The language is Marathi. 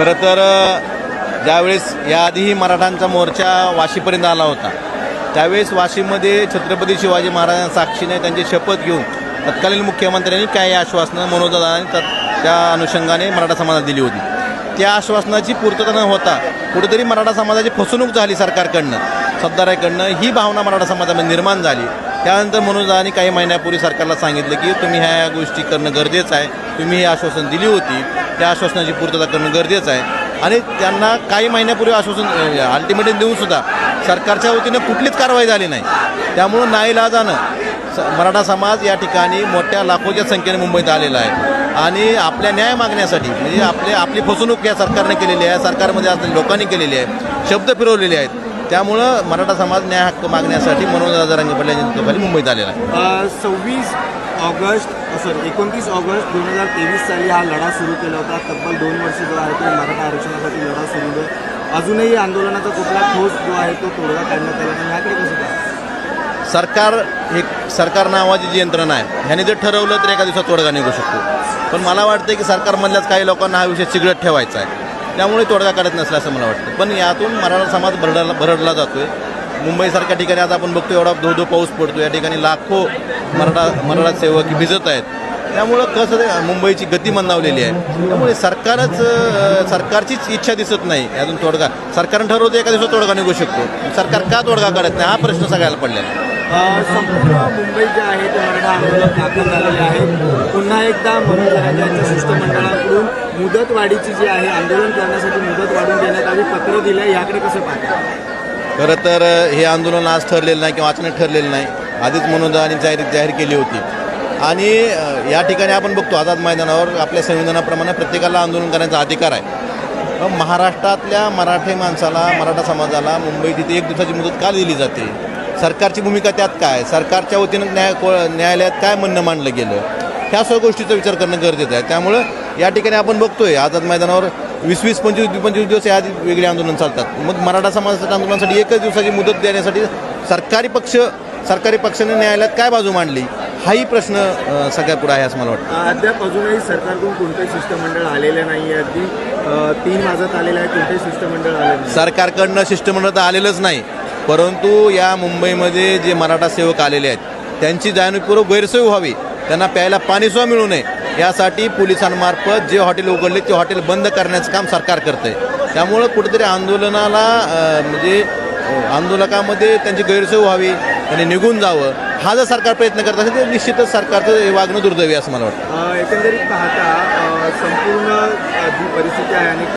खरं तर ज्यावेळेस याआधीही मराठांचा मोर्चा वाशीपर्यंत आला होता, त्यावेळेस वाशीमध्ये छत्रपती शिवाजी महाराजांच्या साक्षीने त्यांची शपथ घेऊन तत्कालीन मुख्यमंत्र्यांनी काही आश्वासनं मनोजदांनी त्या अनुषंगाने मराठा समाजाला दिली होती. त्या आश्वासनाची पूर्तता न होता कुठेतरी मराठा समाजाची फसवणूक झाली सरकारकडनं, सत्ताराकडनं, ही भावना मराठा समाजामध्ये निर्माण झाली. त्यानंतर मनोजदांनी काही महिन्यापूर्वी सरकारला सांगितलं की तुम्ही ह्या गोष्टी करणं गरजेचं आहे, तुम्ही हे आश्वासन दिली होती, त्या आश्वासनाची पूर्तता करणं गरजेचं आहे. आणि त्यांना काही महिन्यापूर्वी आश्वासन अल्टिमेटम देऊनसुद्धा सरकारच्या वतीनं कुठलीच कारवाई झाली नाही. त्यामुळं नाईलाजानं मराठा समाज या ठिकाणी मोठ्या लाखोच्या संख्येने मुंबईत आलेला आहे आणि आपल्या न्याय मागण्यासाठी, म्हणजे आपली फसवणूक या सरकारने केलेली आहे, सरकारमध्ये असलेल्या लोकांनी केलेली आहे, शब्द फिरवलेले आहेत. त्यामुळं मराठा समाज न्याय हक्क मागण्यासाठी मनोज रंगे पाटील यांच्या नेतृत्वाखाली मुंबईत आलेला आहे. 29 ऑगस्ट 2023 साली हा लढा सुरू केला होता. तब्बल 2 वर्ष जो आहे तो मराठा आरक्षणासाठी लढा सुरू आहे. अजूनही आंदोलनाचा कुठला ठोस जो आहे तो तोडगा काढण्यात आला नाही. याकडे कसं पाहता? सरकार नावाची जी यंत्रणा आहे, ह्याने जर ठरवलं तर एका दिवसात तोडगा निघू शकतो. पण मला वाटतं की सरकारमधल्याच काही लोकांना हा विषय चिघळत ठेवायचा आहे, त्यामुळे तोडगा काढत नसला असं मला वाटतं. पण यातून मराठा समाज भरडला जातोय. मुंबईसारख्या ठिकाणी आता आपण बघतो एवढा धो पाऊस पडतो, या ठिकाणी लाखो मराठा सेवक भिजत आहेत. त्यामुळं कसं मुंबईची गती मंदावलेली आहे. त्यामुळे सरकारचीच इच्छा दिसत नाही अजून तोडगा. सरकारनं ठरवतं एका दिवसात तोडगा निघू शकतो, सरकार का तोडगा काढत नाही हा प्रश्न सगळ्याला पडलेला आहे. संपूर्ण मुंबई जे आहे ते मराठा आंदोलन दाखल झालेले आहे. पुन्हा एकदा मनोज यांच्या शिष्टमंडळाकडून मुदतवाढीची जी आहे आंदोलन करण्यासाठी मुदत वाढवून देण्यात आली, पत्र दिलं. याकडे कसं पाहता? खरं तर हे आंदोलन आज ठरलेलं नाही किंवा अचानक ठरलेलं नाही. आधीच मनोजदांनी जाहीर केली होती. आणि या ठिकाणी आपण बघतो आझाद मैदानावर आपल्या संविधानाप्रमाणे प्रत्येकाला आंदोलन करण्याचा अधिकार आहे. महाराष्ट्रातल्या मराठी माणसाला, मराठा समाजाला मुंबईत तिथे 1 दिवसाची मुदत का दिली जाते? सरकारची भूमिका त्यात काय? सरकारच्या वतीनं न्यायालयात काय म्हणणं मांडलं गेलं? ह्या सर्व गोष्टीचा विचार करणं गरजेचं आहे. त्यामुळं या ठिकाणी आपण बघतोय आझाद मैदानावर 20-25 25 दिवस या आधी वेगळे आंदोलन चालतात. मग मराठा समाजाच्या आंदोलनासाठी 1च दिवसाची मुदत देण्यासाठी सरकारी पक्षाने न्यायालयात काय बाजू मांडली, हाही प्रश्न सगळ्या पुढे आहे असं मला वाटतं. अद्याप अजूनही सरकारकडून कोणतंही शिष्टमंडळ आलेलं नाही आहे. अगदी 3 वाजत आलेलं आहे, कोणतंही शिष्टमंडळ आलेलं नाही. सरकारकडनं शिष्टमंडळ तर आलेलंच नाही, परंतु या मुंबईमध्ये जे मराठा सेवक आलेले आहेत त्यांची जाणीवपूर्वक गैरसोय व्हावी, त्यांना प्यायला पाणीसुद्धा मिळू नये, यासाठी पोलिसांमार्फत जे हॉटेल उघडले ते हॉटेल बंद करण्याचं काम सरकार करतं आहे. त्यामुळं कुठेतरी आंदोलकामध्ये त्यांची गैरसोय व्हावी, त्यांनी निघून जावं, हा जर सरकार प्रयत्न करत असेल तर निश्चितच सरकारचं वागणं दुर्दैवी असं मला वाटतं. एकंदरीत पाहता संपूर्ण जी परिस्थिती आहे आणि